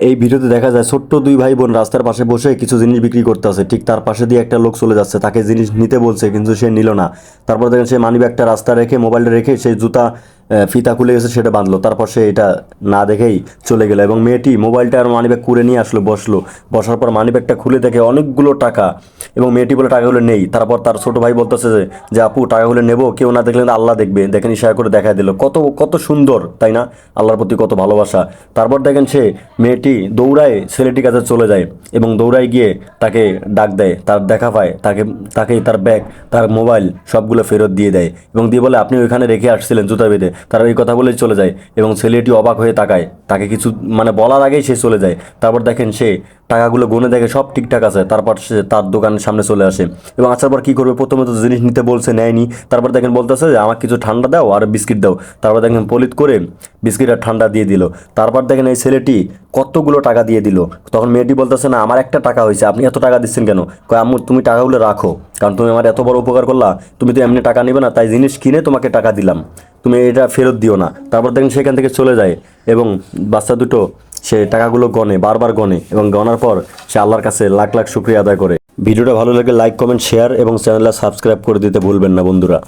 এই ভিডিওতে দেখা যায় ছোট্ট দুই ভাই বোন রাস্তার পাশে বসে কিছু জিনিস বিক্রি করতে আছে। ঠিক তার পাশে দিয়ে একটা লোক চলে যাচ্ছে, তাকে জিনিস নিতে বলছে কিন্তু সে নিল না। তারপর দেখেন সে মানিব্যাগটা রাস্তা রেখে মোবাইলটা রেখে সেই জুতা ফিতা খুলে গেছে সেটা বাঁধলো। তারপর সে এটা না দেখেই চলে গেল এবং মেয়েটি মোবাইলটা আর মানিব্যাগ কুড়ে নিয়ে আসলো, বসলো। বসার পর মানিব্যাগটা খুলে দেখে অনেকগুলো টাকা এবং মেয়েটি বলে টাকাগুলো নেই। তারপর তার ছোট ভাই বলতেছে যে আপু টাকাগুলো নেবো, কেউ না দেখলে না আল্লাহ দেখবে, দেখেন ইশারা করে দেখা দিল। কত কত সুন্দর তাই না? আল্লাহর প্রতি কত ভালোবাসা। তারপর দেখেন সে মেয়েটি দৌড়ায় ছেলেটির কাছে চলে যায় এবং দৌড়ায় গিয়ে তাকে ডাক দেয়, তার দেখা পায়, তাকে তার ব্যাগ, তার মোবাইল সবগুলো ফেরত দিয়ে দেয় এবং দিয়ে বলে আপনি ওইখানে রেখে আসছিলেন জুতা বেঁধে। তারা এই কথা বলেই চলে যায় এবং ছেলেটি অবাক হয়ে তাকায়, তাকে কিছু মানে বলার আগেই সে চলে যায়। তারপর দেখেন সে টাকাগুলো গুনে দেখে সব ঠিকঠাক আছে। তারপর সে তার দোকানের সামনে চলে আসে এবং আসার পর কী করবে, প্রথমে তো জিনিস নিতে বলছে, নেয়নি। তারপর দেখেন বলতেছে যে আমাকে কিছু ঠান্ডা দাও আর বিস্কিট দাও। তারপর দেখেন পলিত করে বিস্কিট আর ঠান্ডা দিয়ে দিল। তারপর দেখেন এই ছেলেটি কতগুলো টাকা দিয়ে দিল। তখন মেয়েটি বলতেছে না আমার একটা টাকা হয়েছে, আপনি এত টাকা দিচ্ছেন কেন? কয় আম্মু তুমি টাকাগুলো রাখো, কারণ তুমি আমার এত বড় উপকার করলা, তুমি তো এমনি টাকা নিবে না, তাই জিনিস কিনে তোমাকে টাকা দিলাম, তুমি এটা ফেরত দিও না। তারপর দেখেন সেখান থেকে চলে যায় এবং বাচ্চা দুটো সে টাকাগুলো গনে, বারবার গনে এবং গনার পর সে আল্লাহর কাছে লাখ লাখ শুকরিয়া আদায় করে। ভিডিওটা ভালো লাগে লাইক কমেন্ট শেয়ার এবং চ্যানেলটা সাবস্ক্রাইব করে দিতে ভুলবেন না বন্ধুরা।